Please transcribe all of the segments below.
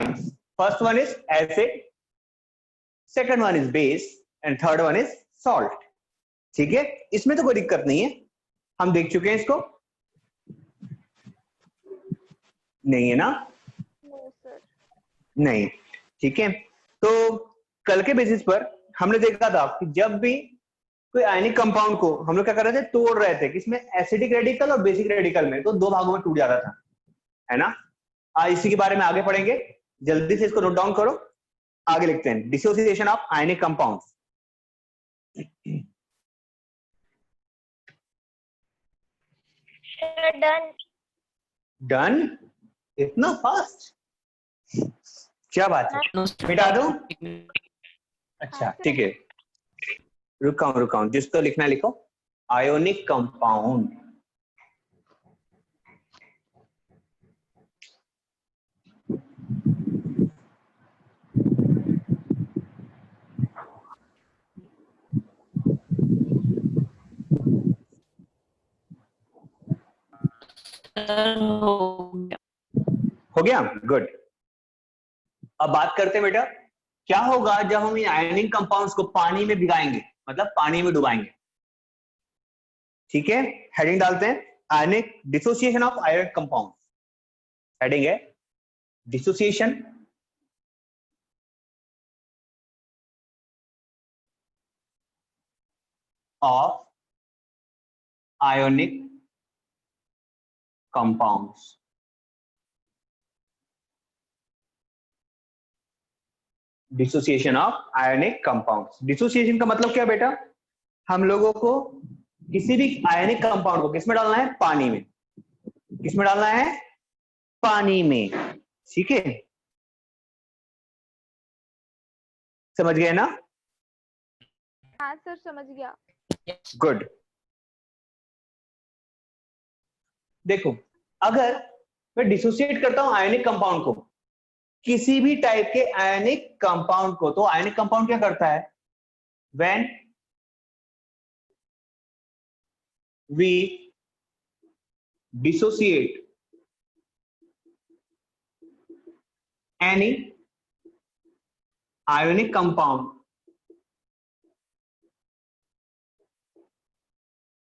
Science, first one is acid, second one is base and third one is salt. ठीक है, इसमें तो कोई दिक्कत नहीं है, हम देख चुके हैं इसको, नहीं है ना? No sir. नहीं, ठीक है। तो कल के बेसिस पर हमने देखा था कि जब भी कोई आयनिक कंपाउंड को हम लोग क्या कर रहे थे, तोड़ रहे थे, किसमें, एसिडिक रेडिकल और बेसिक रेडिकल में, तो दो भागों में टूट जाता था, है ना? आज इसी के बारे में आगे पढ़ेंगे, जल्दी से इसको नोट डाउन करो, आगे लिखते हैं dissociation of ionic compounds. Done. Done? इतना फास्ट? क्या बात है, मिटा दूं? अच्छा ठीक है, रुकाऊं, जिसको लिखना लिखो। आयोनिक कंपाउंड, हो गया, गुड। अब बात करते हैं बेटा, क्या होगा जब हम इन आयनिक कंपाउंड्स को पानी में भिगाएंगे, मतलब पानी में डुबाएंगे। ठीक है, हेडिंग डालते हैं, ionic dissociation of ionic compound. Heading है dissociation of ionic compounds. Dissociation of ionic compounds. Dissociation का मतलब क्या बेटा, हम लोगों को किसी भी आयनिक कंपाउंड को किसमें डालना है, पानी में। किसमें डालना है, पानी में। ठीक है, समझ गए ना? हाँ सर, समझ गया। गुड। देखो, अगर मैं डिसोसिएट करता हूं आयनिक कंपाउंड को, किसी भी टाइप के आयनिक कंपाउंड को, तो आयनिक कंपाउंड क्या करता है, when we dissociate any ionic compound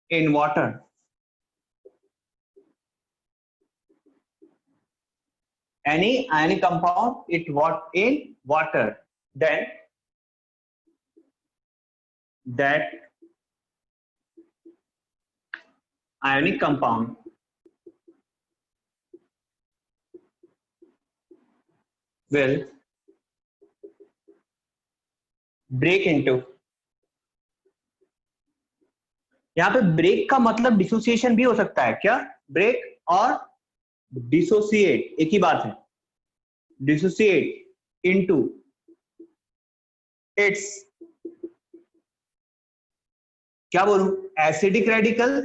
in water, any ionic compound in water, then that ionic compound will break into, यहां पे ब्रेक का मतलब डिसोसिएशन भी हो सकता है क्या, ब्रेक और डिसोसिएट एक ही बात है, डिसोसिएट इनटू इट्स, क्या बोलूं, acidic radical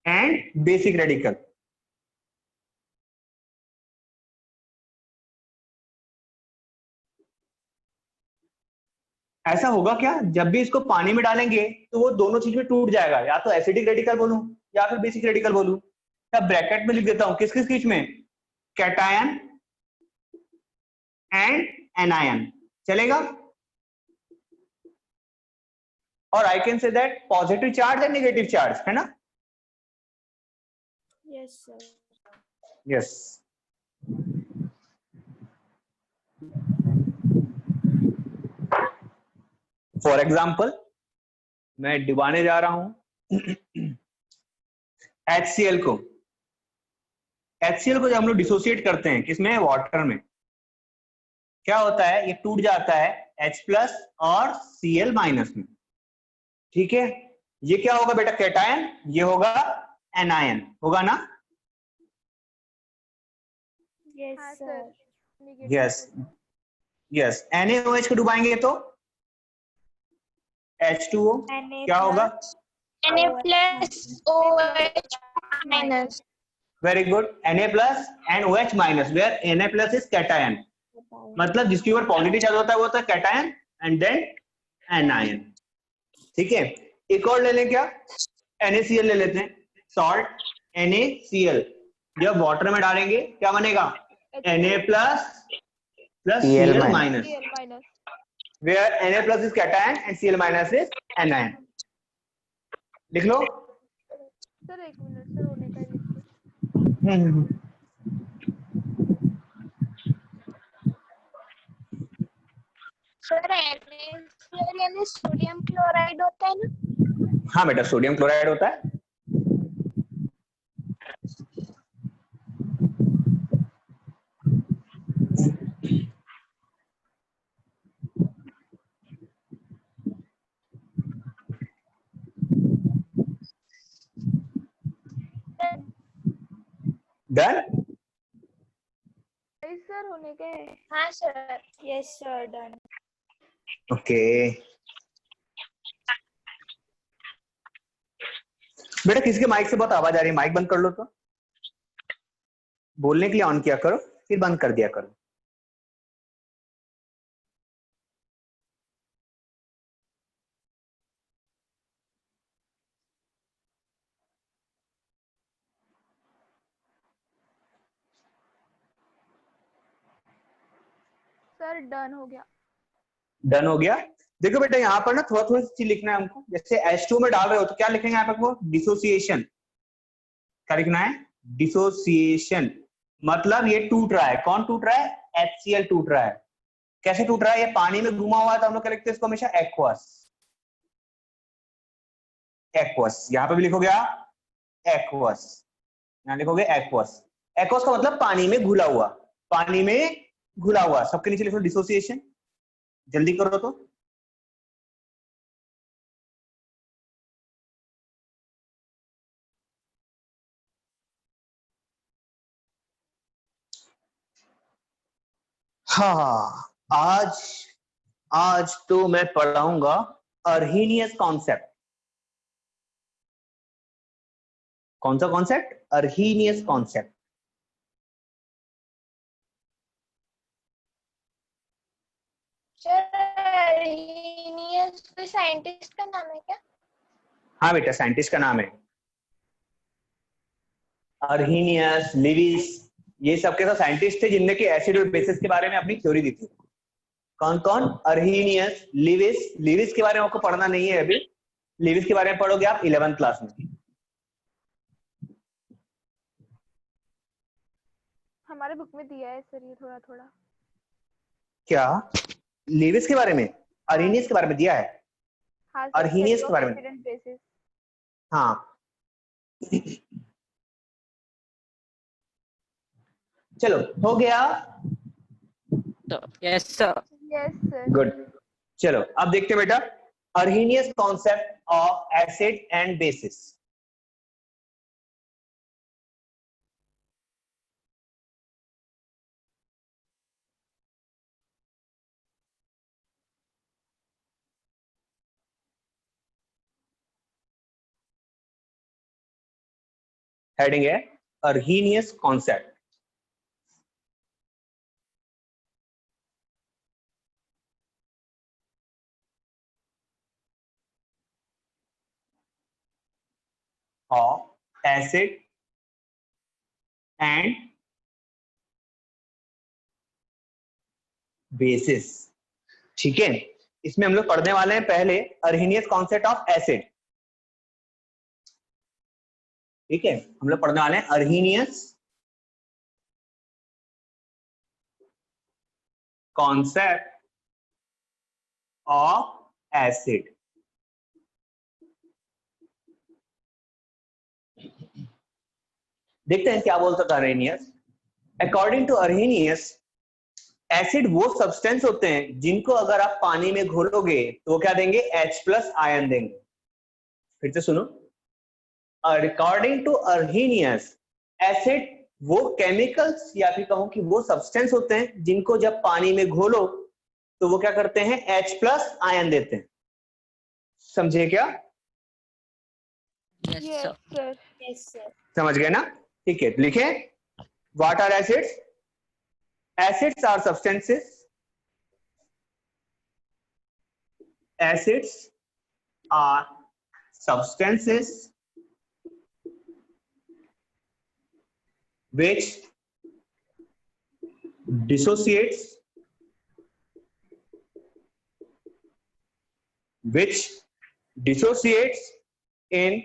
and basic radical. ऐसा होगा क्या, जब भी इसको पानी में डालेंगे तो वो दोनों चीज में टूट जाएगा, या तो एसिडिक रेडिकल बोलूं या फिर बेसिक रेडिकल बोलूं। या ब्रैकेट में लिख देता हूं, किस किस बीच में, कैटायन एंड एनायन, चलेगा? और I can say that positive charge and negative charge, है ना? Yes sir. Yes. For example, मैं डुबाने जा रहा हूं HCl को। HCl को जब हम लोग डिसोसिएट करते हैं किसमें, वाटर में, क्या होता है, ये टूट जाता है H+ और Cl- में। ठीक है, ये क्या होगा बेटा, कैटायन, ये होगा एनायन, होगा ना? Yes sir. Yes yes. NaOH को डुबाएंगे तो H2O क्या होगा, Na+OH-। Very good, Na+ and OH-, where Na+ is cation, मतलब जिसके ऊपर पॉजिटिव चार्ज होता है वो होता है कैटायन एंड देन एनायन। ठीक है, एक और ले लें क्या, NaCl ले लेते हैं, सॉल्ट NaCl, जब वाटर में डालेंगे क्या बनेगा, Na plus Cl Cl minus. minus, Cl minus. where Na plus is cation and Cl minus is anion. लिख लो। सर एक मिनट सर, होने का लिख दो। सर NaCl यानी सोडियम क्लोराइड होता है ना? हाँ बेटा, सोडियम क्लोराइड होता है। डन। सर होने के। हाँ sir, yes sir, done. Okay बेटा, किसके माइक से बहुत आवाज आ रही है, माइक बंद कर लो तो। बोलने के लिए ऑन किया करो, फिर बंद कर दिया करो। सर डन हो गया। डन हो गया। देखो बेटा, यहाँ पर ना थोड़ा थोड़ा चीज लिखना है हमको। जैसे H2 में डाल रहे हो तो क्या लिखेंगे यहाँ पर, वो डिसोसिएशन। क्या लिखना है, डिसोसिएशन। मतलब ये टूट रहा है। कौन टूट रहा है, HCl टूट रहा है। कैसे टूट रहा है, ये पानी में घुमा हुआ है तो हम लोग क्या लिखते हैं इसको हमेशा, एक्वस। एक्वस यहाँ पे भी लिखोगे आप, एक्वस। यहाँ लिखोगे एक्वस। एक्वस का मतलब पानी में घुला हुआ, पानी में घुला हुआ। सबके नीचे लिखो डिसोसिएशन, जल्दी करो तो। हाँ, आज तो मैं पढ़ाऊंगा अर्हीनियस कॉन्सेप्ट। कौन सा कॉन्सेप्ट, अर्हीनियस कॉन्सेप्ट। सर अर्हीनियस कोई साइंटिस्ट का नाम है क्या? हाँ बेटा, साइंटिस्ट का नाम है अर्हीनियस, लिविस। ये सब के सब साइंटिस्ट थे जिनने कि एसिड और बेसिस के बारे में अपनी थ्योरी दी थी। कौन कौन, अर्हीनियस, लिविस। लिविस के बारे में आपको पढ़ना नहीं है अभी, लिविस के बारे में पढ़ोगे आप 11th क्लास में। हमारे बुक में दिया है सर ये थोड़ा थोड़ा। क्या लिविस के बारे में, अर्हीनियस के बारे में दिया है? हाँ सर, अर्हीनियस के बारे में, एसिड एंड बेसिस। हाँ। चलो हो गया। Yes sir. Yes sir. Good. चलो अब देखते हैं बेटा, Arrhenius concept of acid and bases. Heading है Arrhenius concept. Of acid and bases. ठीक है, इसमें हम लोग पढ़ने वाले हैं पहले अर्हीनियस कॉन्सेप्ट ऑफ एसिड। ठीक है, हम लोग पढ़ने वाले हैं अर्हीनियस कॉन्सेप्ट ऑफ एसिड। देखते हैं क्या बोलता था अर्हीनियस। अकॉर्डिंग टू अर्हीनियस, एसिड वो सब्सटेंस होते हैं जिनको अगर आप पानी में घोलोगे तो वो क्या देंगे, H+ आयन देंगे। फिर से सुनो, अकॉर्डिंग टू अर्हीनियस, एसिड वो केमिकल्स या फिर कहूं कि वो सब्सटेंस होते हैं जिनको जब पानी में घोलो तो वो क्या करते हैं, H+ आयन देते हैं। समझे क्या? Yes yes sir. Sir. Yes sir. समझ गए ना? ठीक है, लिखें what are acids. Acids are substances. Acids are substances which dissociates in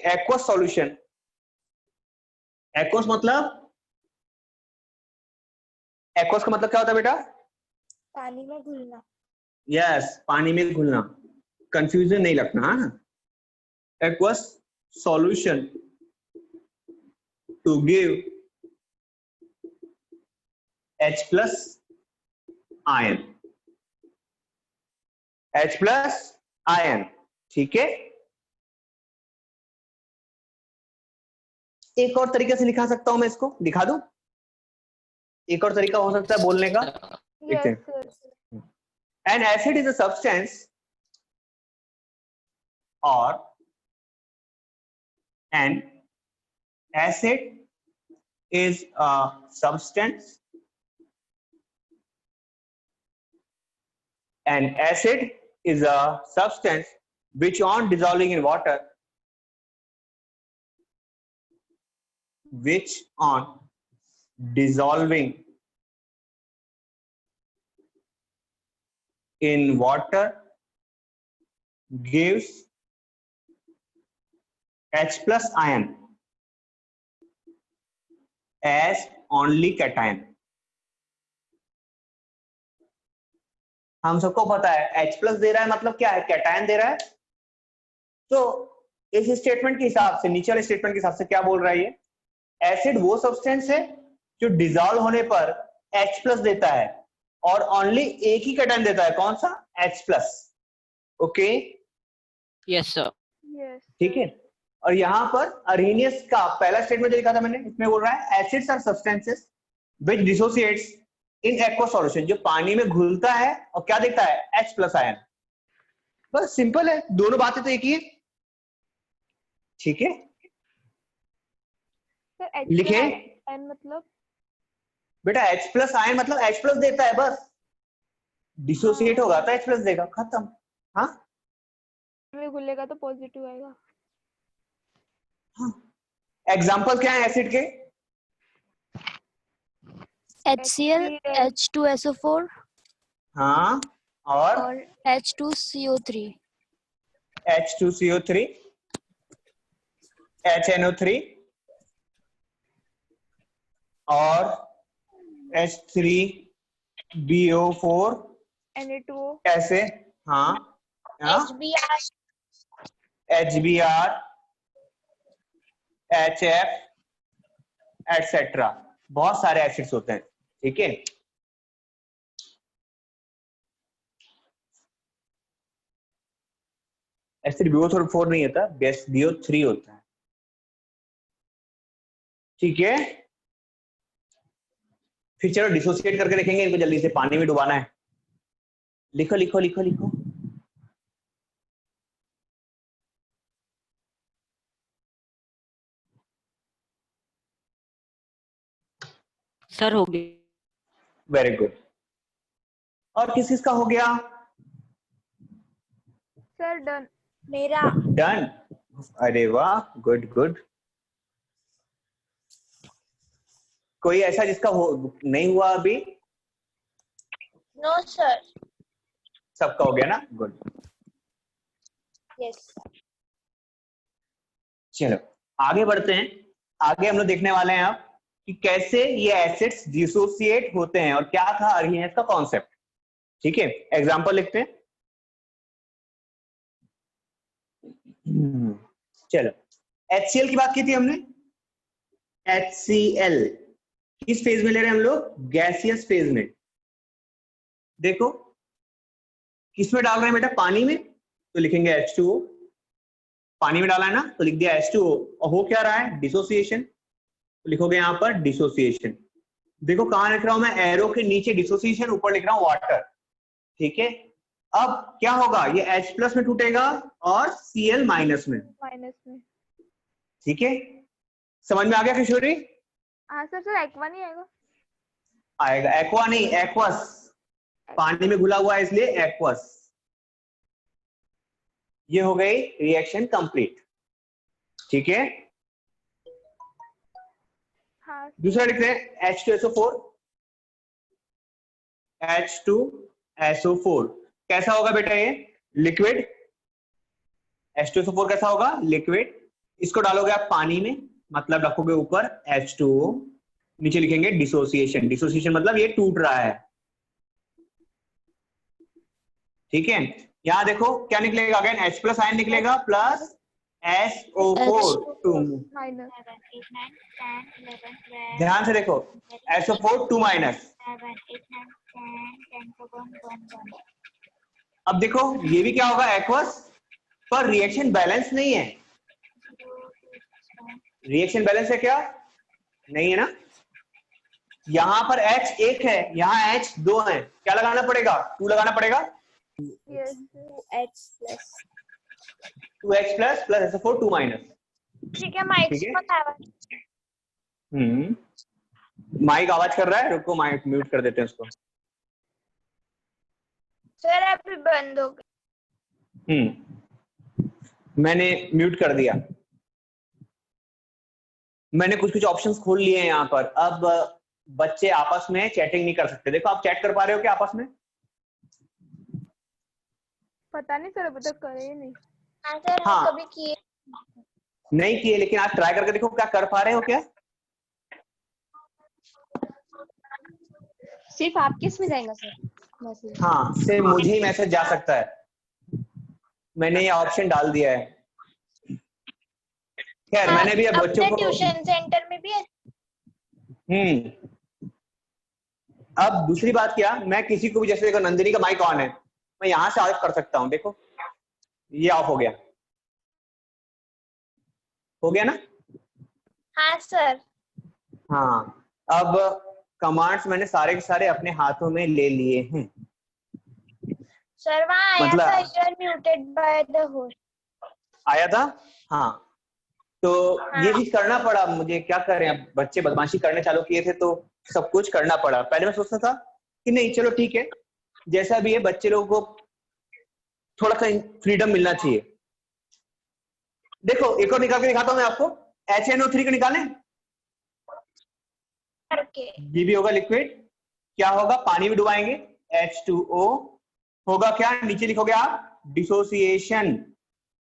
aqueous solution. aqueous मतलब, aqueous का मतलब क्या होता है बेटा? पानी में घुलना। यस, पानी में घुलना, कंफ्यूजन नहीं रखना। हाँ, aqueous solution to give H plus ion, H plus ion, ठीक है। एक और तरीके से लिखा सकता हूं मैं इसको, दिखा दूं? एक और तरीका हो सकता है बोलने का, देखते Yes, हैं। sir. An acid is a substance or an acid is a substance. An acid is a substance which on dissolving in water, which on dissolving in water gives H plus ion as only cation. हम सबको पता है H plus दे रहा है मतलब क्या है, cation दे रहा है। तो इस स्टेटमेंट के हिसाब से, नीचे वाले स्टेटमेंट के हिसाब से क्या बोल रहा है ये? एसिड वो सब्सटेंस है जो डिसॉल्व होने पर H प्लस देता है और ओनली एक ही कैटायन देता है, कौन सा? H plus. Okay, yes sir. Yes. ठीक sir. है। और यहाँ पर अरेनियस का पहला स्टेटमेंट जो लिखा था मैंने, इसमें बोल रहा है acids are substances which dissociates in aqueous solution, जो पानी में घुलता है और क्या देता है? H plus ion. बस सिंपल है, दोनों बातें तो एक ही है, ठीक है। Sir, H लिखे plus ion मतलब? बेटा, H प्लस आयन मतलब H प्लस देता है, बस डिसोसिएट होगा तो H प्लस देगा, खत्म। हाँ, में घुलेगा तो पॉजिटिव आएगा। हाँ। एग्जाम्पल क्या है एसिड के? HCl, H2SO4 हाँ, और और H2CO3। H2CO3, HNO3 और H3BO4, Na2O, ऐसे। हाँ, हाँ, HBr, HBr, HF एटसेट्रा, बहुत सारे एसिड्स होते हैं, ठीक है। H3BO4 नहीं होता, BO3 होता है, ठीक है। फिर चलो डिसोसिएट करके देखेंगे इनको, जल्दी से पानी में डुबाना है। लिखो लिखो लिखो लिखो। सर हो गया। Very good. और किस किस का हो गया? sir, done. मेरा। डन, अरे वाह, गुड गुड। कोई ऐसा जिसका नहीं हुआ अभी? No sir. सबका हो गया ना, गुड। यस। चलो आगे बढ़ते हैं। आगे हम लोग देखने वाले हैं अब कि कैसे ये एसिड्स डिसोसिएट होते हैं और क्या था अरेनियस का कॉन्सेप्ट, ठीक है। एग्जांपल लिखते हैं। चलो, HCl की बात की थी हमने। HCl किस फेज में ले रहे हैं हम लोग? गैसियस फेज में। देखो किस में डाल रहे हैं बेटा? पानी में, तो लिखेंगे H2O। पानी में डाला है ना, तो लिख दिया H2O। और हो क्या रहा है? डिसोसिएशन, तो लिखोगे यहां पर डिसोसिएशन। देखो कहां लिख रहा हूं मैं? एरो के नीचे डिसोसिएशन, ऊपर लिख रहा हूं वाटर, ठीक है। अब क्या होगा? ये H प्लस में टूटेगा और Cl माइनस में, माइनस में। ठीक है। समझ में आ गया किशोरी? हाँ सर, सर एक्वा नहीं आएगा? आएगा, एक्वा नहीं, एक्वस। पानी में घुला हुआ है इसलिए एक्वस। ये हो गई रिएक्शन कंप्लीट। ठीक है। हाँ दूसरा लिखते हैं H2SO4। H2SO4 कैसा होगा बेटा? ये लिक्विड। H2SO4 कैसा होगा? लिक्विड। इसको डालोगे आप पानी में, मतलब रखोगे ऊपर H2O, नीचे लिखेंगे डिसोसिएशन। डिसोसिएशन मतलब ये टूट रहा है, ठीक है। यहां देखो क्या निकलेगा, अगेन H प्लस आयन निकलेगा प्लस SO4 2। माइनस। 7, 8, 9, 10, 11, 12, ध्यान से देखो, SO4 2 माइनस। 7, 8, 9, 10 को 1. अब देखो ये भी क्या होगा? एक्वस, पर रिएक्शन बैलेंस नहीं है। रिएक्शन बैलेंस है क्या? नहीं है ना। यहां पर H 1 है, यहां H 2 है, क्या लगाना पड़ेगा? 2 लगाना पड़ेगा। Yes 2H plus 2H plus plus SO4 2 minus. ठीक है माइक ठीक है। मत आवाज। माइक आवाज कर रहा है, रुको माइक म्यूट कर देते हैं उसको। सर अभी बंद हो गया। मैंने म्यूट कर दिया। मैंने कुछ कुछ ऑप्शंस खोल लिए हैं यहाँ पर। अब बच्चे आपस में चैटिंग नहीं कर सकते। देखो आप चैट कर पा रहे हो क्या आपस में? पता नहीं सर, अभी तक करे ही नहीं। हाँ सर हाँ। हम कभी किए नहीं किए, लेकिन आज ट्राई करके देखो क्या कर पा रहे हो क्या? सिर्फ आपके इसमें जाएगा सर मैसेज? हाँ, सिर्फ मुझे ही मैसेज जा सकता है। मैंने ये ऑप्शन डाल दिया है। खैर मैंने भी अब बच्चों अपने को ट्यूशन सेंटर में भी है। अब दूसरी बात क्या, मैं किसी को भी, जैसे देखो नंदिनी का माइक ऑन है, मैं यहां से ऑफ कर सकता हूं। देखो ये ऑफ हो गया, हो गया ना। हाँ सर। हाँ, अब कमांड्स मैंने सारे के सारे अपने हाथों में ले लिए हैं। सर वहाँ आया मतलब- था you are muted by the host. आया था। हाँ, तो ये चीज करना पड़ा मुझे, क्या करें, अब बच्चे बदमाशी करने चालू किए थे तो सब कुछ करना पड़ा। पहले मैं सोचता था कि नहीं चलो ठीक है, जैसा भी है बच्चे लोगों को थोड़ा सा फ्रीडम मिलना चाहिए। देखो एक और निकाल के दिखाता हूं मैं आपको। HNO3 को निकालें, करके ये भी होगा लिक्विड। क्या होगा? पानी में डुबाएंगे, H2O होगा क्या? नीचे लिखोगे आप डिसोसिएशन।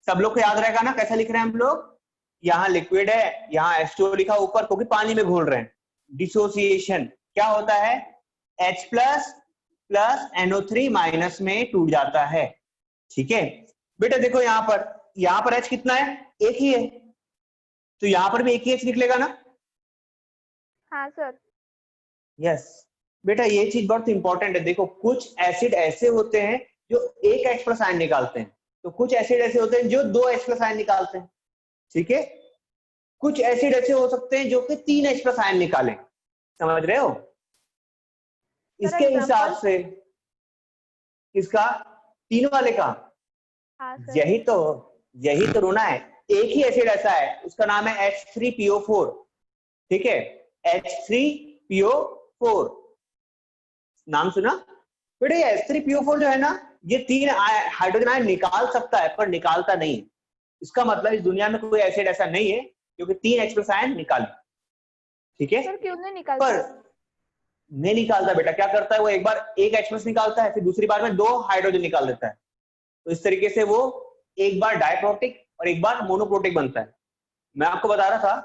सब लोग को याद रहेगा ना कैसा लिख रहे हैं हम लोग? यहाँ लिक्विड है, यहाँ H2O लिखा ऊपर क्योंकि पानी में घोल रहे हैं। डिसोसिएशन क्या होता है? H plus plus NO3 minus में टूट जाता है। ठीक है बेटा, देखो यहाँ पर H कितना है? एक ही है, तो यहाँ पर भी एक ही H निकलेगा ना। हाँ सर। यस बेटा, ये चीज बहुत इंपॉर्टेंट है। देखो कुछ एसिड ऐसे होते हैं जो एक H प्लस आयन निकालते हैं, तो कुछ एसिड ऐसे होते हैं जो 2 H प्लस आयन निकालते हैं। ठीक है, कुछ एसिड ऐसे हो सकते हैं जो कि 3 H प्लस आयन निकालें। समझ रहे हो? इसके हिसाब से इसका 3 वाले का, हाँ सर। यही तो रोना है। एक ही एसिड ऐसा है, उसका नाम है H3PO4। ठीक है, H3PO4 नाम सुना बेटा? ये H3PO4 जो है ना, ये 3 हाइड्रोजन आयन निकाल सकता है पर निकालता नहीं है। इसका मतलब इस दुनिया में कोई एसिड ऐसा नहीं है जो कि 3 H प्लस आयन निकाले। ठीक है, सर क्यों नहीं निकालता? पर नहीं निकालता बेटा। क्या करता है वो? एक बार एक H प्लस निकालता है, फिर दूसरी बार में 2 हाइड्रोजन निकाल देता है। तो इस तरीके से वो एक बार डाइप्रोटिक और एक बार मोनोप्रोटिक बनता है। मैं आपको बता रहा था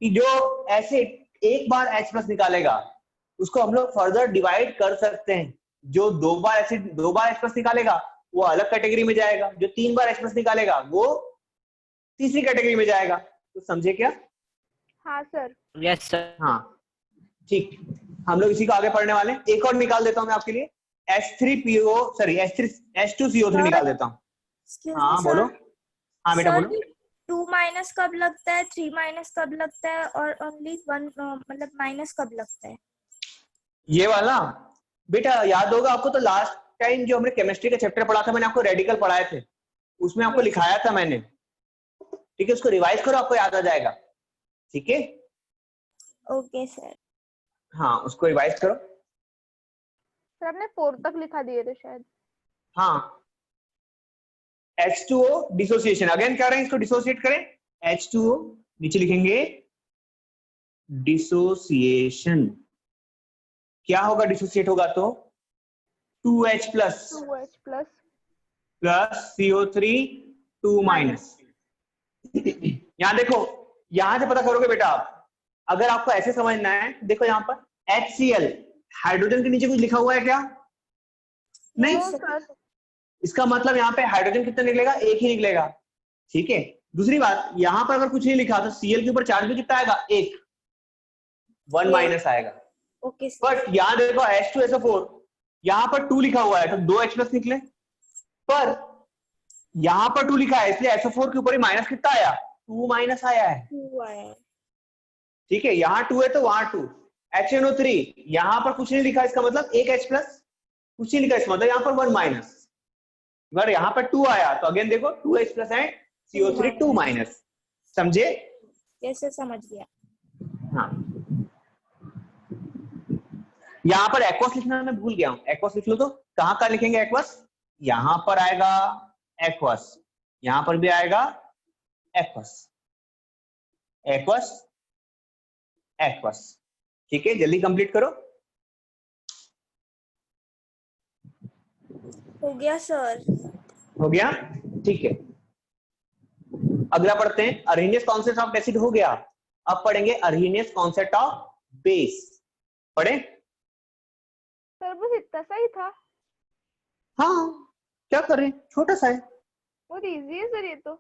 कि जो एसिड एक बार H प्लस निकालेगा उसको हम लोग फर्दर डिवाइड कर सकते हैं। जो 2 बार H प्लस निकालेगा वो अलग कैटेगरी में जाएगा, जो 3 बार H प्लस निकालेगा वो तीसरी कैटेगरी में जाएगा। तो समझे क्या? हाँ सर। Yes sir. हाँ ठीक, हम लोग इसी को आगे पढ़ने वाले हैं। एक और निकाल देता हूं मैं आपके लिए, H2CO3 निकाल देता हूं। हाँ बोलो। हाँ बेटा बोलो। 2 माइनस कब लगता है, 3 माइनस कब लगता है और ओनली 1 मतलब माइनस कब लगता है? ये वाला बेटा याद होगा आपको, तो लास्ट टाइम जो हमने केमिस्ट्री का चैप्टर पढ़ा था, मैंने आपको रेडिकल पढ़ाए थे, उसमें आपको लिखाया था मैंने। ठीक है, उसको रिवाइज करो, आपको याद आ जाएगा। ठीक है, ओके सर। हाँ उसको रिवाइज करो। सर आपने 4 तक लिखा दिए थे शायद। हाँ, H2O डिसोसिएशन, अगेन कह रहे हैं इसको डिसोसिएट करें। H2O, नीचे लिखेंगे डिसोसिएशन। क्या होगा डिसोसिएट होगा तो 2H plus 2H plus plus CO3 2 minus. यहां देखो, यहां से पता करोगे बेटा आप, अगर आपको ऐसे समझना है, देखो यहां पर HCl, हाइड्रोजन के नीचे कुछ लिखा हुआ है क्या? नहीं। No sir. इसका मतलब यहाँ पे हाइड्रोजन कितना निकलेगा? एक ही निकलेगा। ठीक है, दूसरी बात, यहां पर अगर कुछ नहीं लिखा तो Cl के ऊपर चार्ज भी कितना आएगा? 1, 1 माइनस आएगा। ओके बट यहाँ देखो H2SO4, यहाँ पर 2 लिखा हुआ है तो 2H प्लस निकले, पर यहाँ पर 2 लिखा है इसलिए SO4 के ऊपर ही माइनस कितना आया? 2 माइनस आया है। 2 आया। ठीक है, यहाँ 2 है तो वहां 2। HNO3, यहाँ पर कुछ नहीं लिखा, इसका मतलब एक H प्लस, कुछ नहीं लिखा, इसका मतलब यहाँ पर 1 माइनस। अगर यहाँ पर 2 आया तो अगेन देखो 2H plus and CO3 2 minus. समझे? कैसे समझ गया? हाँ, यहाँ पर एक्वस लिखना मैं भूल गया हूँ, एक्वस लिख लो तो कहाँ का लिखेंगे एक्वस? यहाँ पर आएगा एक्वस, यहाँ पर भी आएगा एक्वस, एक्वस, एक्वस। ठीक है, जल्दी कंप्लीट करो। हो गया सर। हो गया? ठीक है, अगला पढ़ते हैं। अर्हीनियस कॉन्सेप्ट ऑफ एसिड हो गया, अब पढ़ेंगे अर्हीनियस कॉन्सेप्ट ऑफ बेस। पढ़े? सर बस इतना सा ही था। हाँ, क्या करें, छोटा सा है। बहुत इजी है सर ये तो।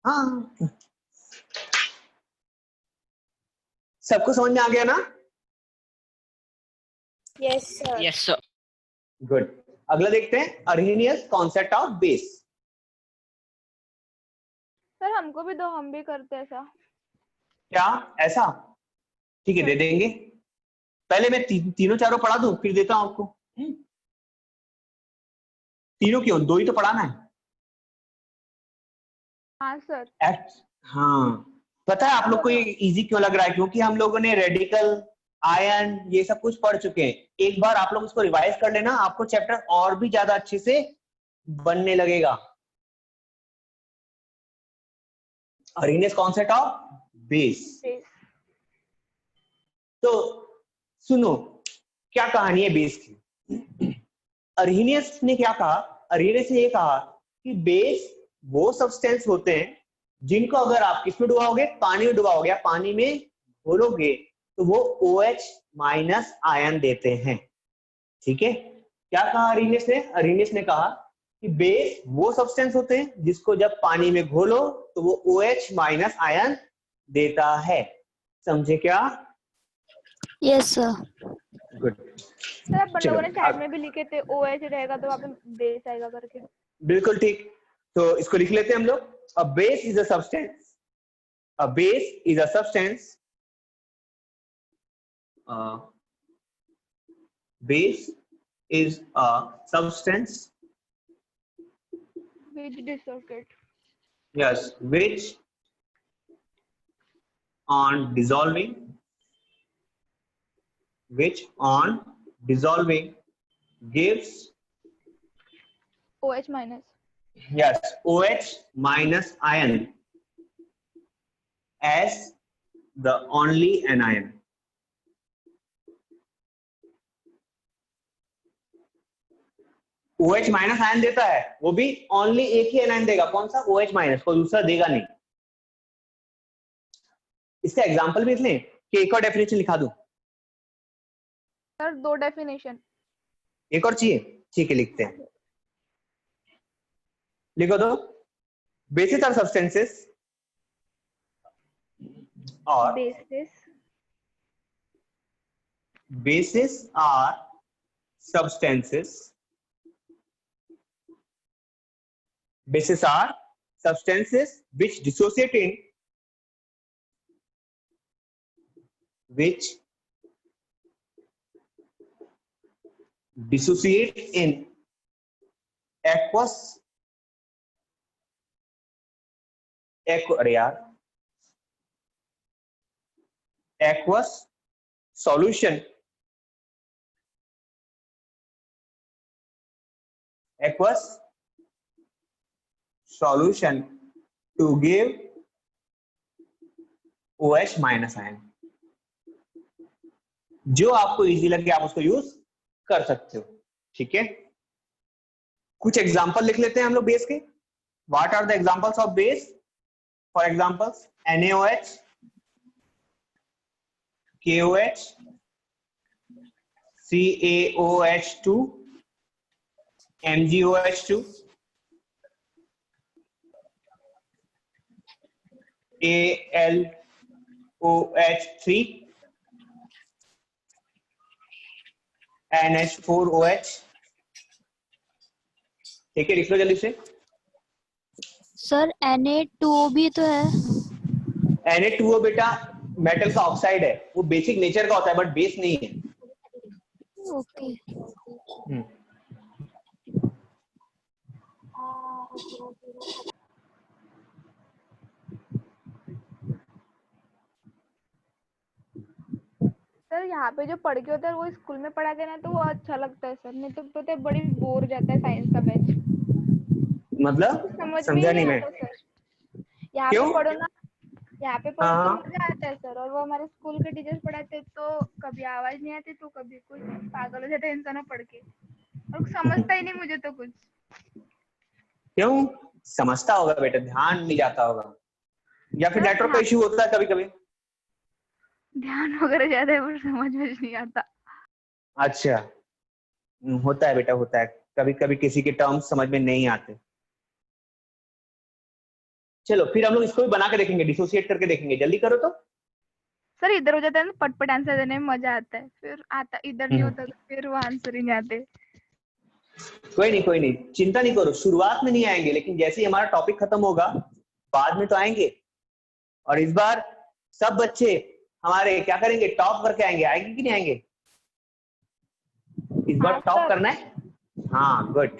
हाँ, सबको समझ में आ गया ना? Yes sir. Yes sir. Good, अगला देखते हैं अर्हीनियस कॉन्सेप्ट ऑफ बेस। सर हमको भी दो, हम भी करते हैं ऐसा। क्या ऐसा? ठीक है, दे देंगे। पहले मैं तीनों चारों पढ़ा दूं फिर देता हूं आपको। तीनों क्यों, 2 ही तो पढ़ाना है। हाँ सर। हाँ, पता है आप लोग को ये इजी क्यों लग रहा है? क्योंकि हम लोगों ने रेडिकल, आयन, ये सब कुछ पढ़ चुके हैं। एक बार आप लोग इसको रिवाइज कर लेना, आपको चैप्टर और भी ज्यादा अच्छे से बनने लगेगा। अर्हीनियस कॉन्सेप्ट ऑफ बेस। तो सुनो, क्या कहानी है बेस की। अर्हीनियस ने क्या कहा? अर्हीनियस ने ये कहा कि बेस वो सब्सटेंस होते हैं जिनको अगर आप किसमें डुबाओगे? पानी में डुबाओगे या पानी में घोलोगे तो वो OH माइनस आयन देते हैं। ठीक है, क्या कहा अर्हीनियस ने? अर्हीनियस ने कहा कि बेस वो सब्सटेंस होते हैं जिसको जब पानी में घोलो तो वो OH माइनस आयन देता है। समझे क्या? Yes sir. गुड। सर अपन लोगों ने चैट में भी लिखे थे OH रहेगा तो वहाँ पे बेस आएगा करके। बिल्कुल ठीक, तो इसको लिख लेते हैं हम लोग। A base is a substance, a base is a substance, base is a substance Which dissociate. yes which on dissolving gives OH minus. yes OH minus ion as the only anion. OH minus ion देता है, वो भी only एक ही anion देगा। कौन सा? OH minus, कोई दूसरा देगा नहीं। इसका एग्जांपल भी लें कि एक और डेफिनेशन लिखा दूं? Sir 2 definition. एक और चाहिए? ठीक है, लिखते हैं, लिखो दो। बेसिस आर सब्सटेंसेस और bases are substances. Bases are substances which dissociate in aqueous solution, aqueous solution to give OH minus ion. जो आपको इजी लगे आप उसको यूज कर सकते हो, ठीक है। कुछ एग्जांपल लिख लेते हैं हम लोग बेस के। What are the examples of base? For examples NaOH, KOH, CaOH2, MgOH2, AlOH3, NH4OH। ठीक है, लिख लो जल्दी से। सर Na2O भी तो है। Na2O बेटा मेटल का ऑक्साइड है, वो बेसिक नेचर का होता है बट बेस नहीं है। ओके। सर यहाँ पे जो पढ़ के होता है वो स्कूल में पढ़ाते हैं ना तो वो अच्छा लगता है सर, नहीं तो पता है बड़ी बोर हो जाता है साइंस का बैच, मतलब समझ में ही समझा नहीं नहीं मैं। आता सर। यहाँ क्यों? पे पढ़ो ना, यहाँ पे पढ़ो तो हाँ मजा आता है सर, और वो हमारे स्कूल के टीचर्स पढ़ाते हैं तो कभी आवाज नहीं आती तो कभी कुछ, पागल हो जाता है इंसान पढ़ के, और समझता ही नहीं मुझे तो कुछ। क्यों? समझता होगा बेटा, ध्यान नहीं जाता होगा, या फिर सर नेटवर्क का इश्यू होता है कभी कभी। ध्यान वगैरह ज्यादा है पर समझ में नहीं आता। अच्छा, होता है बेटा, होता है, कभी कभी किसी के टर्म्स समझ में नहीं आते। चलो फिर हम लोग इसको भी बना के देखेंगे, डिसोसिएट करके देखेंगे, जल्दी करो तो। सर इधर हो जाता है ना, पटपट आंसर देने में मजा आता है, फिर आता इधर नहीं होता तो फिर वो आंसर ही नहीं आते। कोई नहीं कोई नहीं, चिंता नहीं करो, शुरुआत में नहीं आएंगे लेकिन जैसे ही हमारा टॉपिक खत्म होगा बाद में तो आएंगे। और इस बार सब बच्चे हमारे क्या करेंगे, टॉप करके आएंगे, आएंगे कि नहीं आएंगे? इस बार हाँ, टॉप सर। करना है। हाँ गुड।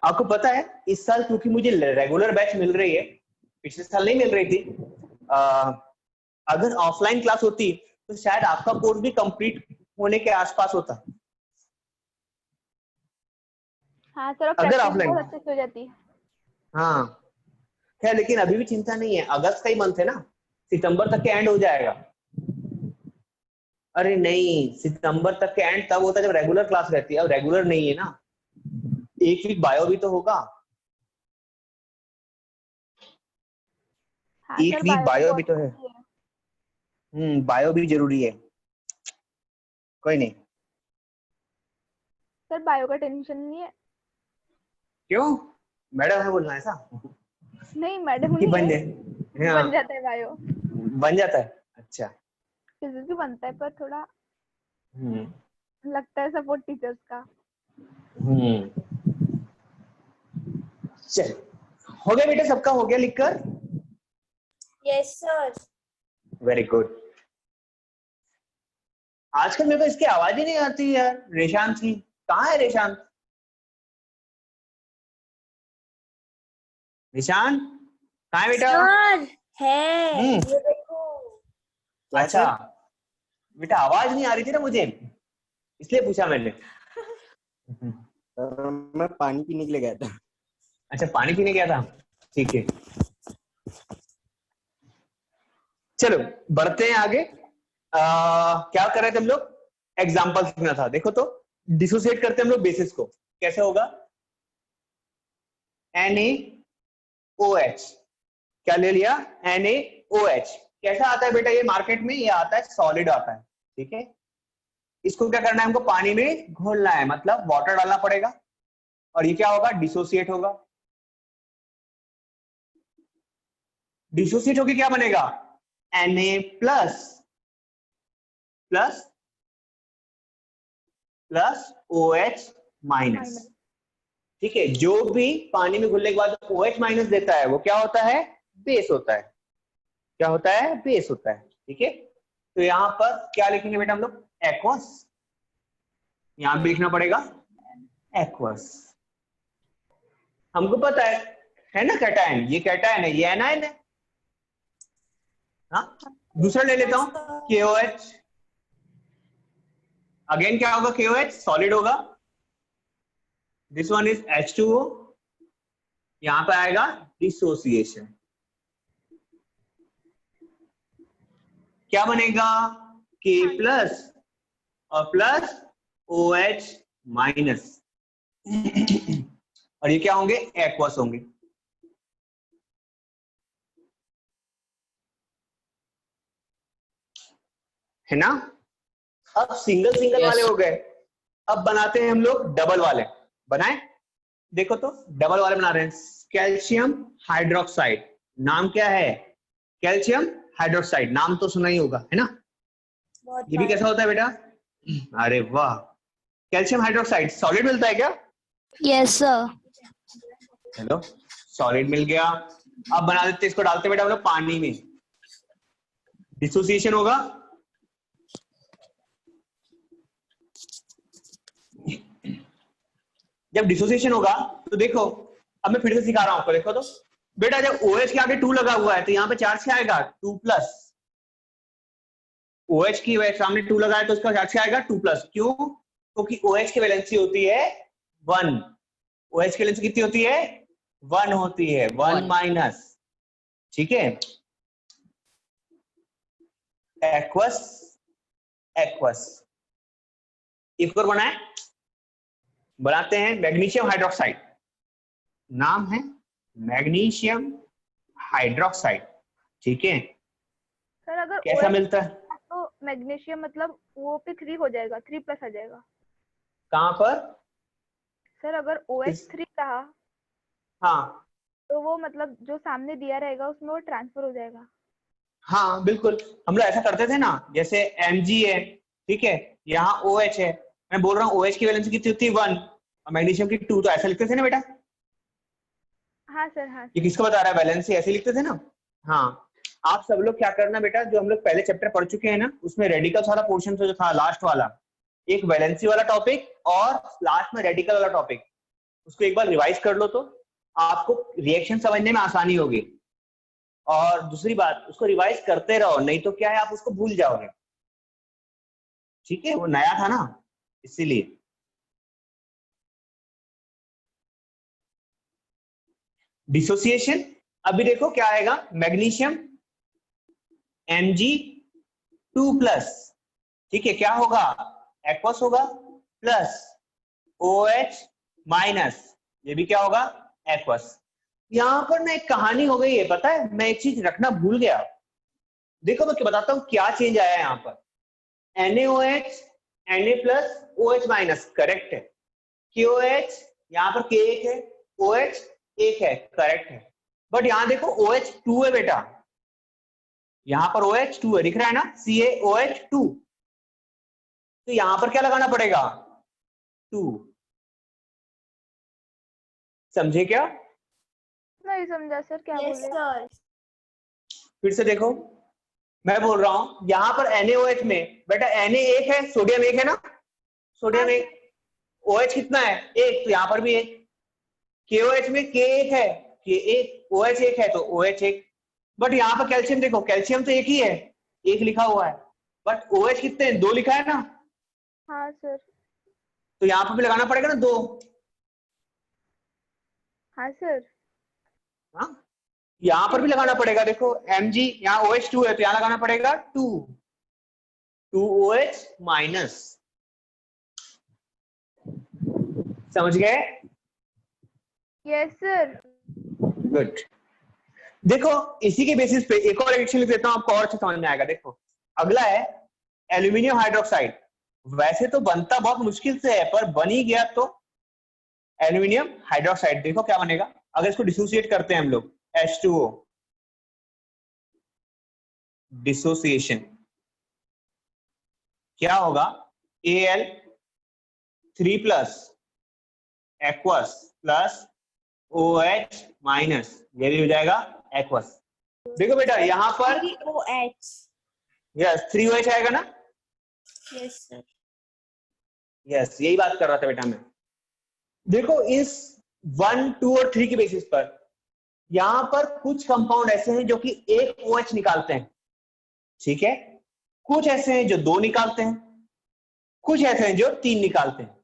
आपको पता है इस साल क्योंकि मुझे रेगुलर बैच मिल रही है, पिछले साल नहीं मिल रही थी। अगर ऑफलाइन क्लास होती तो शायद आपका कोर्स भी कंप्लीट होने के आसपास होता। हाँ सर, अगर प्रैक्टिस ऑफलाइन, बहुत अच्छे से हो जाती है। हाँ है, लेकिन अभी भी चिंता नहीं है, अगस्त का ही मंथ है ना, सितंबर तक के एंड हो जाएगा। अरे नहीं, सितंबर तक के एंड तब होता है जब रेगुलर क्लास रहती है, अब रेगुलर नहीं है ना, एक वीक बायो भी तो होगा। हाँ एक सर, वीक बायो भी बहुत तो है। जरूरी है। बायो भी जरूरी है। कोई नहीं। सर बायो का टेंशन नहीं है। क्यों? मैडम है बोलना ऐसा नहीं मैडम कि नहीं बन है, जाए? बन जाता है बायो। बन जाता है, अच्छा। फिजिक्स भी बनता है पर थोड़ा हम्म लगता है सपोर्ट टीचर्स का। चल, हो गया बेटा, सबका हो गया लिखकर? Yes sir. Very good. आजकल मेरे को इसकी आवाज ही नहीं आती यार, रेशांत की। कहाँ है रेशांत? निशान कहाँ है बेटा? सर है, हम्म ये देखो। अच्छा बेटा, आवाज नहीं आ रही थी ना मुझे, इसलिए पूछा मैंने। मैं पानी पीने के लिए गया था। अच्छा, पानी पीने गया था, ठीक है। चलो बढ़ते हैं आगे। क्या कर रहे थे हम लोग? एग्जाम्पल सीखना था। देखो तो, डिसोसिएट करते हैं हम लोग बेसिस को, कैसे होगा? NaOH, क्या ले लिया? NaOH। कैसा आता है बेटा ये मार्केट में? ये आता है सॉलिड आता है, ठीक है। इसको क्या करना है हमको? पानी में घोलना है, मतलब वाटर डालना पड़ेगा, और ये क्या होगा? डिसोसिएट होगा। डिसोसिएट होके क्या बनेगा? Na plus plus plus OH minus, ठीक है। जो भी पानी में घुलने के बाद OH माइनस देता है वो क्या होता है? बेस होता है। क्या होता है? बेस होता है, ठीक है। तो यहां पर क्या लिखेंगे बेटा हम लोग? एक्वस। यहां भी लिखना पड़ेगा एक्वस। हमको पता है ना कैटायन, ये कैटायन है, ये एनायन है। हाँ, दूसरा ले लेता हूं, KOH। अगेन क्या होगा? KOH सॉलिड होगा। दिस वन इज H2O, यहाँ पे आएगा डिसोसिएशन। क्या बनेगा? K प्लस और प्लस OH माइनस और ये क्या होंगे? एक्वस होंगे। है ना? अब सिंगल सिंगल Yes. वाले हो गए, अब बनाते हैं हम लोग डबल वाले। बनाए? देखो तो डबल वाले बना रहे हैं। कैल्शियम हाइड्रोक्साइड, नाम क्या है? कैल्शियम हाइड्रोक्साइड, नाम तो सुना ही होगा, है ना? बहुत ये भी बार। कैसा होता है बेटा? अरे वाह, कैल्शियम हाइड्रोक्साइड सॉलिड मिलता है क्या? Yes sir. हेलो, सॉलिड मिल गया। अब बना देते, इसको डालते बेटा हम लोग पानी में, डिसोसिएशन होगा। जब डिसोसिएशन होगा तो देखो, अब मैं फिर से सिखा रहा हूं आपको, देखो तो बेटा, जब OH के आगे 2 लगा हुआ है तो यहाँ पे चार्ज क्या आएगा? 2 प्लस। OH की सामने 2 लगा है तो उसका चार्ज क्या आएगा? 2 प्लस। क्यों? क्योंकि OH की वैलेंसी होती है 1। OH की वैलेंसी कितनी होती है? 1 होती है, 1 1। माइनस। ठीक है, एक्वस एक्वस। एक और बनाए, बनाते हैं मैग्नीशियम हाइड्रोक्साइड, नाम है मैग्नीशियम हाइड्रोक्साइड। ठीक है, सर अगर कैसा OH मिलता है? तो मैग्नीशियम मतलब वो पे 3 हो जाएगा, 3 प्लस आ जाएगा। कहां पर? सर अगर OH 3 रहा हाँ तो वो मतलब जो सामने दिया रहेगा उसमें वो ट्रांसफर हो जाएगा। हाँ बिल्कुल, हम लोग ऐसा करते थे ना, जैसे Mg है, ठीक है, यहाँ OH है, मैं बोल रहा हूँ OH की वैलेंसी कितनी होती है? 1 और मैग्नीशियम की 2, तो ऐसा लिखते थे ना बेटा? हाँ सर, हाँ ये सर। किसको बता रहा है? वैलेंसी ऐसे लिखते थे ना? हाँ, आप सब लोग क्या करना बेटा, जो हम लोग पहले चैप्टर पढ़ चुके हैं ना, उसमें रेडिकल्स वाला पोर्शन जो था लास्ट वाला, एक वैलेंसी वाला टॉपिक और लास्ट में रेडिकल वाला टॉपिक, उसको एक बार रिवाइज कर लो तो आपको रिएक्शन समझने में आसानी होगी। और दूसरी बात, उसको रिवाइज करते रहो, नहीं तो क्या है, आप उसको भूल जाओगे। ठीक है, वो नया था ना, इसीलिए। डिसोसिएशन, अभी देखो क्या आएगा? मैग्नीशियम Mg2 प्लस, ठीक है, क्या होगा? एक्वस होगा, प्लस OH माइनस, ये भी क्या होगा? एक्वस। यहां पर ना एक कहानी हो गई है, पता है, मैं एक चीज रखना भूल गया। देखो मैं बताता हूं क्या चेंज आया है यहाँ पर। NaOH Na plus OH minus, correct है। KOH, यहाँ पर K एक है, OH एक है, करेक्ट है। बट यहाँ देखो OH 2 है बेटा, यहाँ पर OH 2 है, दिख रहा है ना, CaOH2। तो यहाँ पर क्या लगाना पड़ेगा? 2। समझे क्या? नहीं समझा सर, क्या यस बोले? सर। फिर से देखो, मैं बोल रहा हूं यहाँ पर NaOH में बेटा Na एक है, सोडियम एक है ना, सोडियम एक, OH कितना है? एक, तो यहाँ पर भी एक। KOH में K एक है, K एक, OH एक है, तो OH एक। बट यहाँ पर कैल्शियम देखो, कैल्शियम तो एक ही है, एक लिखा हुआ है, बट OH कितने हैं? 2 लिखा है ना, हाँ सर। तो यहाँ पर भी लगाना पड़ेगा ना 2। हाँ सर। हाँ, यहाँ पर भी लगाना पड़ेगा। देखो Mg, यहाँ OH 2 है, तो यहाँ लगाना पड़ेगा 2 OH माइनस। समझ गए? Yes sir. गुड। देखो इसी के बेसिस पे एक और रिएक्शन लिख देता हूं, आपको और अच्छा समझ में आएगा। देखो अगला है एल्यूमिनियम हाइड्रोक्साइड। वैसे तो बनता बहुत मुश्किल से है, पर बन ही गया तो एल्यूमिनियम हाइड्रोक्साइड। देखो क्या बनेगा अगर इसको डिसोसिएट करते हैं हम लोग, H2O, डिसोसिएशन क्या होगा? Al3 plus aqueous plus OH minus, ये भी हो जाएगा एक्वस। देखो बेटा यहाँ पर OH। यस 3OH आएगा ना? Yes sir. यस, यही बात कर रहा था बेटा मैं। देखो इस 1, 2 और 3 के बेसिस पर यहां पर कुछ कंपाउंड ऐसे हैं जो कि एक OH निकालते हैं, ठीक है, कुछ ऐसे हैं जो 2 निकालते हैं, कुछ ऐसे हैं जो 3 निकालते हैं।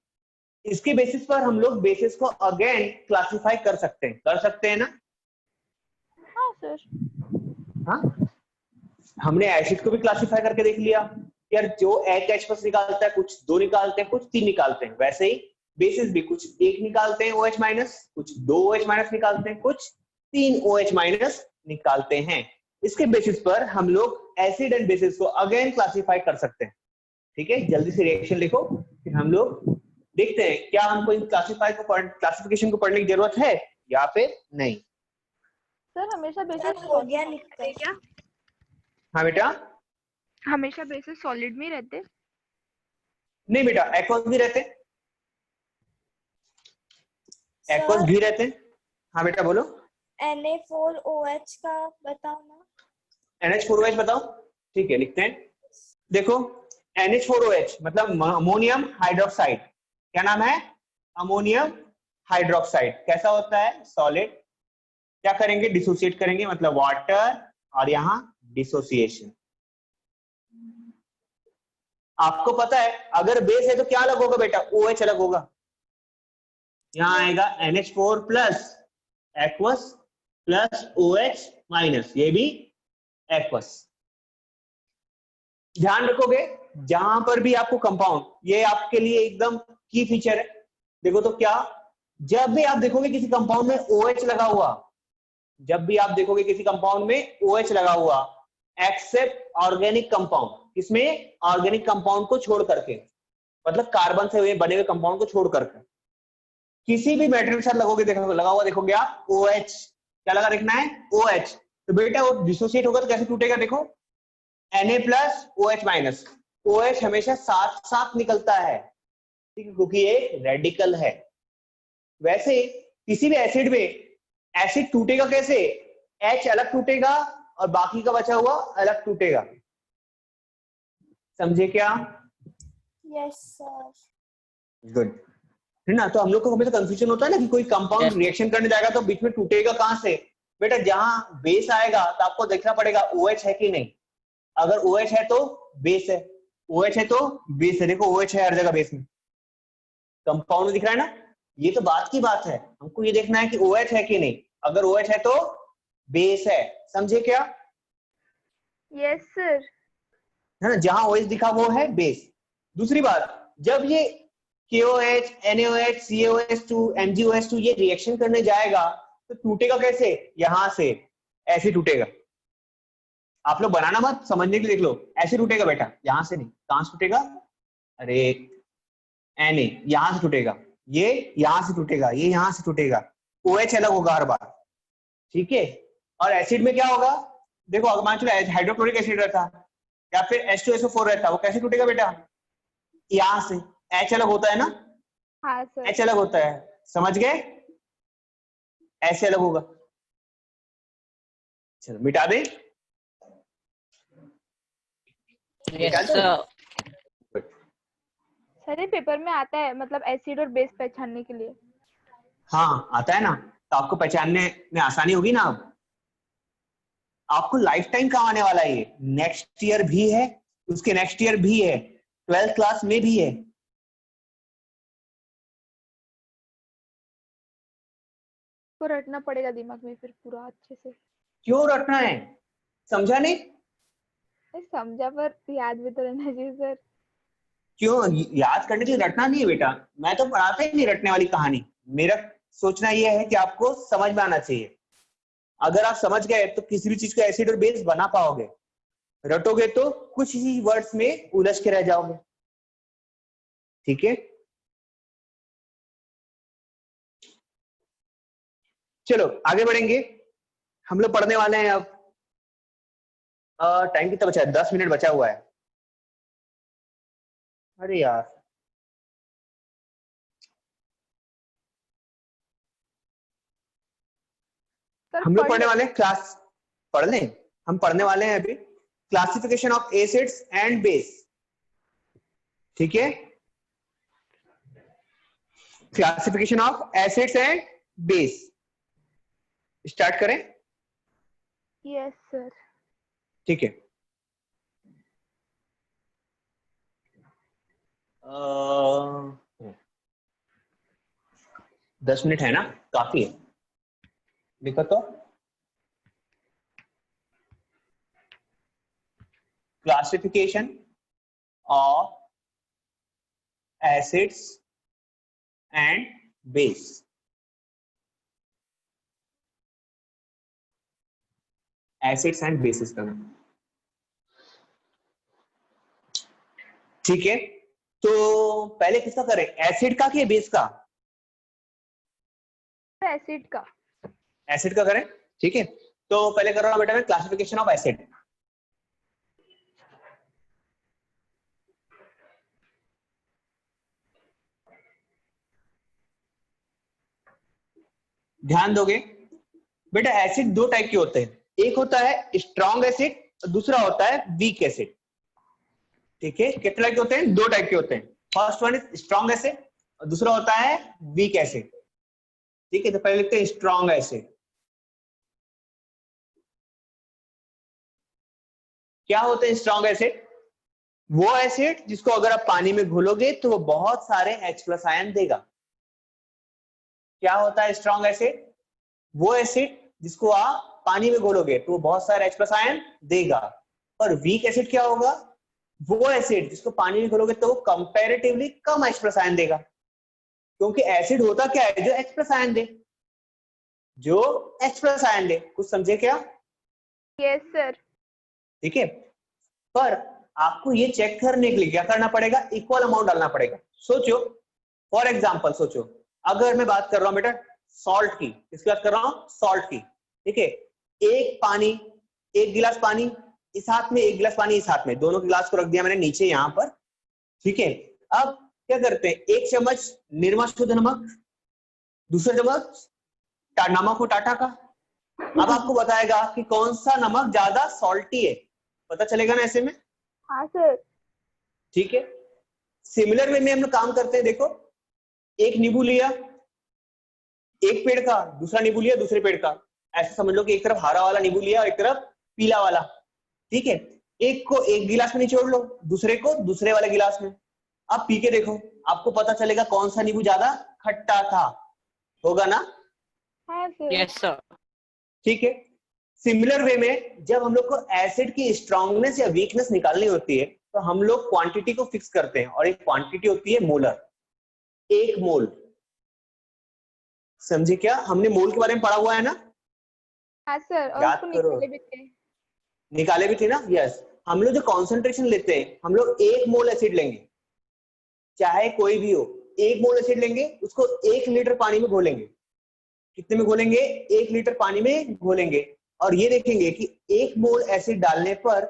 इसके बेसिस पर हम लोग बेसिस को अगेन क्लासिफाई कर सकते हैं ना? हाँ सर। हाँ, हमने एसिड को भी क्लासिफाई करके देख लिया यार, जो एच प्लस निकालता है कुछ 2 निकालते हैं, कुछ 3 निकालते हैं, वैसे ही बेसिस भी कुछ 1 निकालते हैं OH माइनस, कुछ 2 OH माइनस निकालते हैं, कुछ 3 OH माइनस निकालते हैं। इसके बेसिस पर हम लोग एसिड एंड बेसिस को अगेन क्लासिफाई कर सकते हैं। ठीक है, जल्दी से रिएक्शन लिखो, फिर हम लोग देखते हैं क्या हमको इन क्लासिफिकेशन को पढ़ने की जरूरत है या फिर नहीं। सर हमेशा बेसिस सर हो गया लिखते हैं। क्या? हाँ बेटा, हमेशा बेसिस सॉलिड में ही रहते? नहीं बेटा, एक्वस भी रहते, एक्वस सर भी रहते। हाँ बेटा बोलो। Na4OH का बताओ ना। NH4OH बताओ। ठीक है, लिखते हैं। देखो, NH4OH मतलब अमोनियम हाइड्रोक्साइड। क्या नाम है? Ammonium hydroxide. कैसा होता है? सॉलिड। क्या करेंगे? डिसोसिएट करेंगे, मतलब वाटर, और यहाँ डिसोसिएशन। आपको पता है अगर बेस है तो क्या अलग होगा बेटा? OH अलग होगा। यहाँ आएगा NH4 plus aqueous plus OH minus, ये भी एक्वस। ध्यान रखोगे जहां पर भी आपको कंपाउंड, ये आपके लिए एकदम की फीचर है। देखो तो क्या, जब भी आप देखोगे किसी कंपाउंड में OH लगा हुआ, जब भी आप देखोगे किसी कंपाउंड में OH लगा हुआ, एक्सेप्ट ऑर्गेनिक कंपाउंड, किसमें? ऑर्गेनिक कंपाउंड को छोड़ करके, मतलब कार्बन से हुए बने हुए कंपाउंड को छोड़ करके किसी भी मेटेरियल के साथ लगोगे, देखोगे लगा हुआ, देखोगे आप OH, क्या लगा देखना है? OH। तो बेटा वो डिसोसिएट होगा तो कैसे टूटेगा? देखो, Na plus OH minus, OH हमेशा साथ साथ निकलता है, ठीक है, क्योंकि ये रेडिकल है। वैसे किसी भी एसिड में एसिड टूटेगा कैसे? H अलग टूटेगा और बाकी का बचा हुआ अलग टूटेगा। समझे क्या? Yes sir. गुड, है ना? तो हम लोग को हमेशा कंफ्यूजन होता है ना कि कोई कंपाउंड Yes. रिएक्शन करने जाएगा तो बीच में टूटेगा कहां से? बेटा जहां बेस आएगा तो आपको देखना पड़ेगा OH है कि नहीं। अगर OH है तो बेस है, OH है तो बेस है। देखो OH है हर जगह बेस में, कंपाउंड में दिख रहा है ना। ये तो बात की बात है, हमको ये देखना है कि OH है कि नहीं। अगर OH है तो बेस है। समझे क्या? Yes sir. है ना, जहां OH दिखा वो है बेस। दूसरी बात, जब ये KOH, NaOH, CaOH2, MgOH2 ये रिएक्शन करने जाएगा तो टूटेगा कैसे? यहां से ऐसे टूटेगा। आप लोग बनाना मत, समझने के लिए देख लो। ऐसे टूटेगा बेटा, यहां से नहीं। कहां से टूटेगा? अरे Na यहां से टूटेगा, ये यहां से टूटेगा, ये यहां से टूटेगा। OH अलग होगा हर बार, ठीक है। और एसिड में क्या होगा? देखो अगर मान चलो हाइड्रोक्लोरिक एसिड रहता या फिर H2SO4 रहता, वो कैसे टूटेगा बेटा? यहां से। H अलग होता है ना, हाँ सर। H अलग होता है, समझ गए? ऐसे अलग होगा। चलो मिटा दें। Yes, sir. सर ये पेपर में आता है, मतलब एसिड और बेस पहचानने के लिए? हाँ आता है ना, तो आपको पहचानने में आसानी होगी ना। अब आपको लाइफ टाइम काम आने वाला है, ये नेक्स्ट ईयर भी है, उसके नेक्स्ट ईयर भी है, 12th क्लास में भी है। तो रटना पड़ेगा दिमाग में फिर पूरा अच्छे से। क्यों रटना है? समझा नहीं? समझा पर याद भी तो रहना चाहिए सर। क्यों याद करने के लिए रटना नहीं है बेटा, मैं तो पढ़ाता ही नहीं रटने वाली कहानी। मेरा सोचना यह है कि आपको समझ में आना चाहिए। अगर आप समझ गए तो किसी भी चीज को एसिड और बेस बना पाओगे। रटोगे तो कुछ ही वर्ड्स में उलझ के रह जाओगे, ठीक है। चलो आगे बढ़ेंगे, हम लोग पढ़ने वाले हैं अब। टाइम कितना बचा है? 10 मिनट बचा हुआ है। अरे यार, सर हम लोग पढ़ पढ़ने ले। वाले हैं क्लास, पढ़ लें। हम पढ़ने वाले हैं अभी classification of acids and base, ठीक है। Classification of acids and base, start करें? Yes sir. ठीक है। 10 मिनट है ना, काफी है। लिखो तो classification of acids and base. Acids and bases का, ठीक है। तो पहले किसका करें, एसिड का कि बेस का? एसिड का। एसिड का करें, ठीक है। तो पहले कर रहा हूं बेटा मैं क्लासिफिकेशन ऑफ एसिड। ध्यान दोगे बेटा, एसिड दो टाइप के होते हैं, एक होता है स्ट्रॉन्ग एसिड, दूसरा होता है वीक एसिड। ठीक है, कितने टाइप के होते हैं? दो टाइप के होते हैं। First one is strong acid और दूसरा होता है वीक एसिड। ठीक है, तो पहले लिखते हैं स्ट्रॉन्ग एसिड। क्या होते हैं स्ट्रॉन्ग एसिड? वो एसिड जिसको अगर आप पानी में घोलोगे तो वो बहुत सारे H+ आयन देगा। क्या होता है स्ट्रॉन्ग एसिड? वो एसिड जिसको आप पानी में घोलोगे तो वो बहुत सारे H+ आयन देगा। और वीक एसिड क्या होगा? वो एसिड जिसको पानी में घोलोगे तो वो कंपैरेटिवली कम H+ आयन देगा। क्योंकि एसिड होता क्या है? जो H+ आयन दे, जो H+ आयन दे। कुछ समझे क्या? Yes sir. ठीक है, पर आपको ये चेक करने के लिए क्या करना पड़ेगा? इक्वल अमाउंट डालना पड़ेगा। सोचो, फॉर एग्जांपल सोचो, अगर मैं बात कर रहा हूं बेटा सॉल्ट की, किसकी बात कर रहा हूं? सॉल्ट की। ठीक है, एक पानी, एक गिलास पानी इस हाथ में, एक गिलास पानी इस हाथ में, दोनों गिलास को रख दिया मैंने नीचे यहां पर। ठीक है, अब क्या करते हैं, एक चम्मच निर्मा शुद्ध नमक, दूसरा चम्मच नमक हो टाटा का। अब आपको बताएगा कि कौन सा नमक ज्यादा सॉल्टी है, पता चलेगा ना ऐसे में? हाँ सर। ठीक है, सिमिलर वे में हम लोग काम करते हैं। देखो, एक नींबू लिया एक पेड़ का, दूसरा नींबू लिया दूसरे पेड़ का। ऐसा समझ लो कि एक तरफ हरा वाला नींबू लिया और एक तरफ पीला वाला। ठीक है, एक को एक गिलास में निचोड़ लो, दूसरे को दूसरे वाले गिलास में। अब पी के देखो, आपको पता चलेगा कौन सा नींबू ज्यादा खट्टा था। होगा ना? हाँ सर। Yes sir. ठीक है, सिमिलर वे में जब हम लोग को एसिड की स्ट्रॉन्गनेस या वीकनेस निकालनी होती है तो हम लोग क्वांटिटी को फिक्स करते हैं, और एक क्वांटिटी होती है मोलर, 1 मोल। समझे क्या? हमने मोल के बारे में पढ़ा हुआ है ना? हाँ सर, और याद उसको करो, निकाले भी थे। निकाले भी थे ना? यस। हम लोग जो कॉन्सेंट्रेशन लेते हैं, हम लोग 1 मोल एसिड लेंगे, चाहे कोई भी हो। 1 मोल एसिड लेंगे, उसको 1 लीटर पानी में घोलेंगे। कितने में घोलेंगे? 1 लीटर पानी में घोलेंगे, और ये देखेंगे कि 1 मोल एसिड डालने पर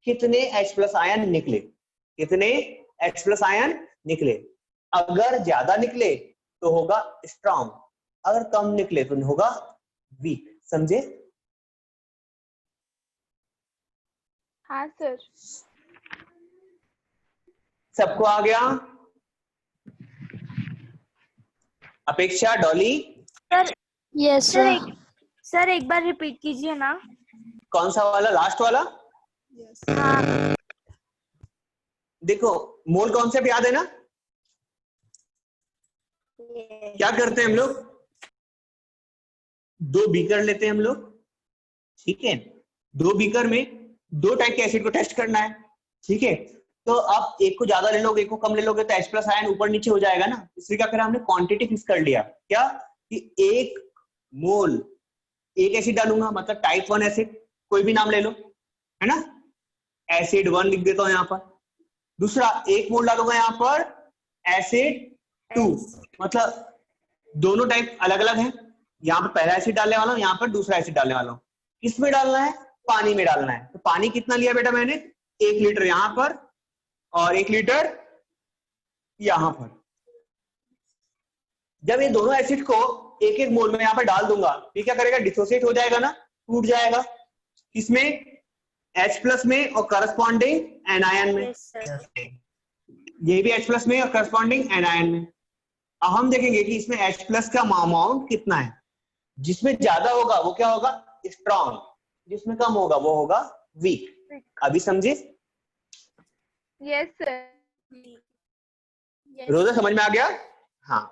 कितने H+ आयन निकले, कितने H+ आयन निकले। अगर ज्यादा निकले तो होगा स्ट्रॉन्ग, अगर कम निकले तो होगा वीक। समझे? हाँ सर। सबको आ गया? अपेक्षा, Dolly? Sir yes sir sir. Sir एक बार रिपीट कीजिए ना। कौन सा वाला? लास्ट वाला? हाँ देखो, मोल कॉन्सेप्ट याद है ना? क्या करते हैं हम लोग? 2 बीकर लेते हैं हम लोग। ठीक है, 2 बीकर में 2 टाइप के एसिड को टेस्ट करना है। ठीक है, तो आप एक को ज्यादा ले लोगे, एक को कम ले लोगे तो H+ आयन ऊपर नीचे हो जाएगा ना। इसलिए क्या करा हमने? क्वांटिटी फिक्स कर लिया। क्या? कि 1 मोल एक एसिड डालूंगा, मतलब टाइप 1 एसिड, कोई भी नाम ले लो, है ना? एसिड 1 लिख देता हूं यहां पर। दूसरा 1 मोल डालूंगा यहां पर एसिड 2, मतलब दोनों टाइप अलग अलग है। यहाँ पर पहला एसिड डालने वाला हूं, यहाँ पर दूसरा एसिड डालने वाला हूं। किसमें डालना है? पानी में डालना है। तो पानी कितना लिया बेटा मैंने? 1 लीटर यहां पर और 1 लीटर यहां पर। जब ये दोनों एसिड को एक एक मोल में यहां पर डाल दूंगा, ये क्या करेगा? डिसोसिएट हो जाएगा ना, टूट जाएगा। किसमें? H+ में और करस्पॉन्डिंग एनायन में। Yes sir. ये भी H+ में और करस्पॉन्डिंग एनायन में। अब हम देखेंगे कि इसमें H+ का अमाउंट कितना है। जिसमें ज्यादा होगा वो क्या होगा? स्ट्रॉन्ग, जिसमें कम होगा वो होगा वीक। अभी समझे? Yes sir. रोजा समझ में आ गया? हाँ,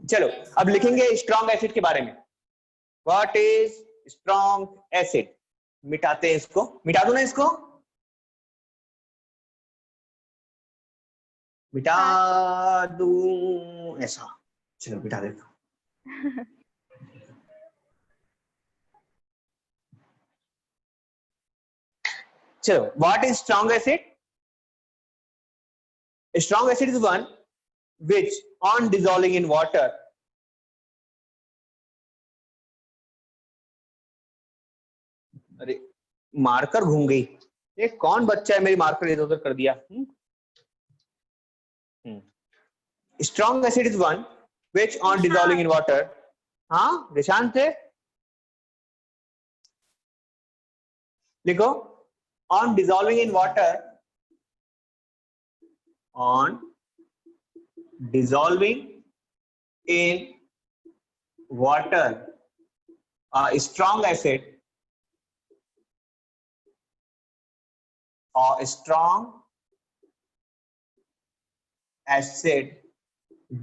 चलो अब लिखेंगे स्ट्रॉन्ग एसिड के बारे में। What is strong acid? मिटाते हैं इसको, मिटा दो ना इसको, मिटा दूं ऐसा। चलो मिटा देता हूं। चलो what is strong acid? Strong acid is one which on dissolving in water अरे मार्कर घूम गई, ये कौन बच्चा है मेरी मार्कर इधर उधर कर दिया। Strong acid is one which on dissolving in water, हाँ निशांत थे, लिखो on dissolving in water, on dissolving in water, a strong acid or strong acid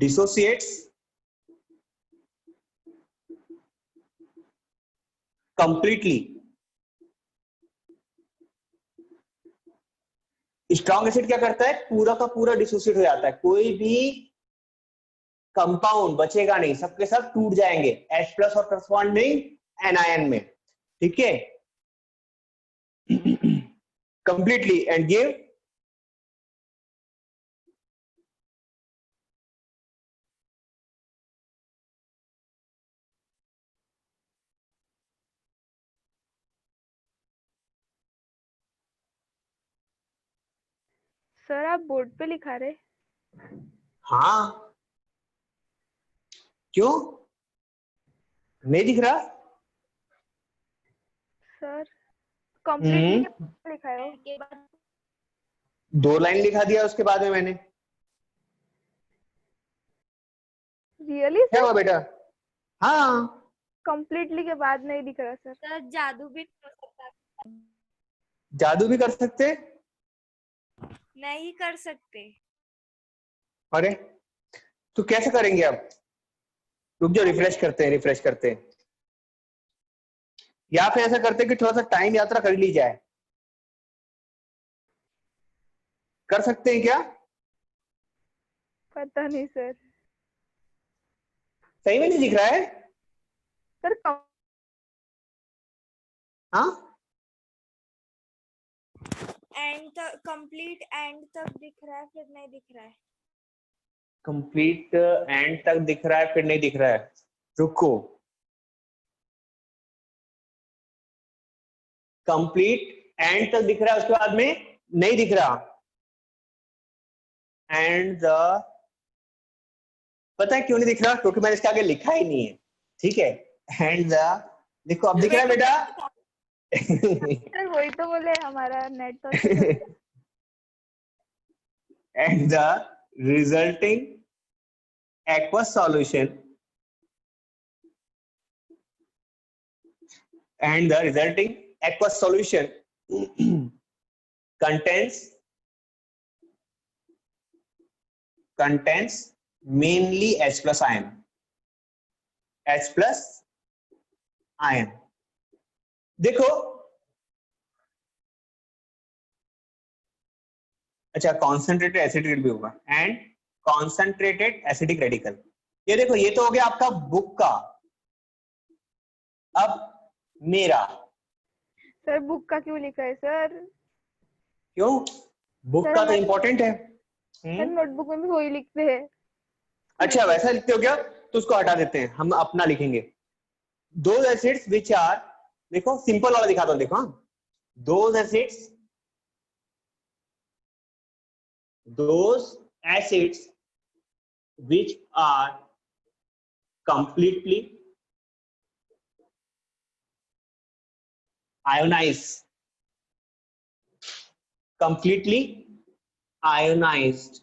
dissociates completely. Strong acid क्या करता है? पूरा का पूरा डिसोसिएट हो जाता है, कोई भी कंपाउंड बचेगा नहीं, सबके सब टूट जाएंगे H+ और करस्पॉन्डिंग एनायन में, ठीक है, कंप्लीटली एंड गिव सर आप बोर्ड पे लिखा रहे? हाँ क्यों नहीं दिख रहा? सर कंप्लीटली लिखा है के बाद 2 लाइन लिखा दिया उसके बाद में मैंने। रियली क्या सर? हुआ बेटा? हाँ कंप्लीटली के बाद नहीं दिख रहा सर। सर जादू भी कर सकता, जादू भी कर सकते? नहीं कर सकते। अरे तो कैसे करेंगे अब? रुक जाओ, रिफ्रेश करते हैं, रिफ्रेश करते हैं, या फिर ऐसा करते हैं कि थोड़ा सा टाइम यात्रा कर ली जाए, कर सकते हैं क्या? पता नहीं सर। सही में नहीं दिख रहा है? सर हाँ एंड तक, कंप्लीट एंड तक दिख रहा है, फिर नहीं दिख रहा है। कंप्लीट एंड तक दिख रहा है फिर नहीं दिख रहा है, रुको, कंप्लीट एंड तक दिख रहा है उसके बाद में नहीं दिख रहा, एंड द, पता है क्यों नहीं दिख रहा? क्योंकि मैंने इसके आगे लिखा ही नहीं है, ठीक है, एंड द, देखो अब दिख रहा है बेटा। सर वही तो बोले हमारा नेट तो and the resulting aqueous solution contains mainly H+ ion, H+ ion। देखो अच्छा, कॉन्सेंट्रेटेड एसिडिक भी होगा, एंड कॉन्सेंट्रेटेड एसिडिक रेडिकल। ये देखो ये तो हो गया आपका बुक का, अब मेरा। सर बुक का क्यों लिखा है सर? क्यों? बुक सर का तो हमारे- इम्पोर्टेंट है। सर नोटबुक में भी वही लिखते हैं। अच्छा वैसा लिखते हो क्या? तो उसको हटा देते हैं, हम अपना लिखेंगे। दोज एसिड्स विच आर, देखो सिंपल वाला दिखाता हूं, देखो those acids which are completely ionized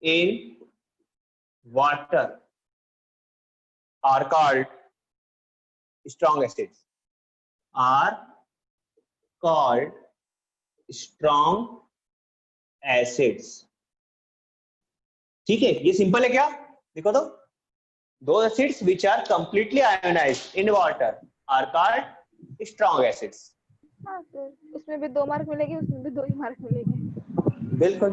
in water are called strong acids, are called strong acids। ठीक है, ये सिंपल है क्या? देखो तो those acids which are completely ionized in water are called strong acids. हाँ सर, उसमें भी 2 मार्क मिलेंगे, उसमें भी 2 ही मार्क मिलेंगे। बिल्कुल।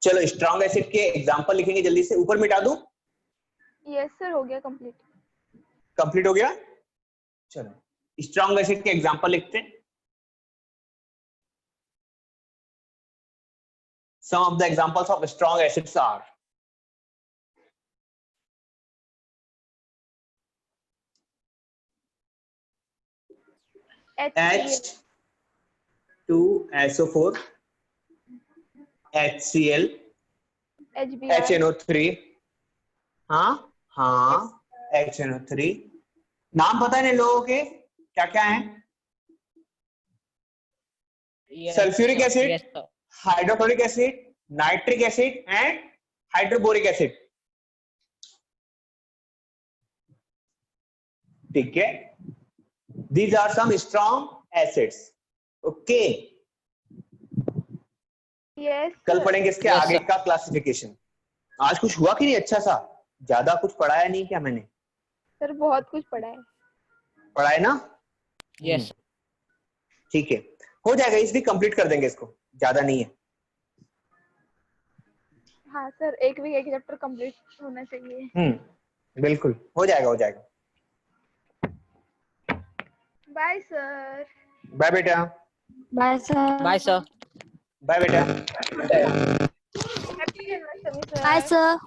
चलो स्ट्रॉन्ग एसिड के एग्जांपल लिखेंगे जल्दी से, ऊपर मिटा दूं? यस सर, हो गया कंप्लीट। कंप्लीट हो गया। चलो स्ट्रॉन्ग एसिड के एग्जांपल लिखते हैं। Some of the examples of strong acids are H2SO4, HCl, HBr, HNO3, हाँ HNO3। नाम पता है इन लोगों के क्या क्या है? Yes, Sulfuric sir. acid, Yes, sir. hydrochloric acid, nitric acid and hydroboric acid। ठीक है, these are some strong acids। okay, yes कल सर। पढ़ेंगे इसके Yes, आगे sir. का क्लासिफिकेशन। आज कुछ हुआ कि नहीं? अच्छा सा, ज्यादा कुछ पढ़ाया नहीं क्या मैंने? सर बहुत कुछ पढ़ा है। पढ़ाए ना? Yes, sir. ठीक है, हो जाएगा, इस भी कंप्लीट कर देंगे इसको, ज्यादा नहीं है। हाँ सर, एक वीक एक चैप्टर कंप्लीट होना चाहिए। बिल्कुल हो जाएगा, हो जाएगा। Bye sir. बाय बेटा। Bye sir. Bye, sir. Bye बेटा। Happy Janmashtami sir. Bye sir.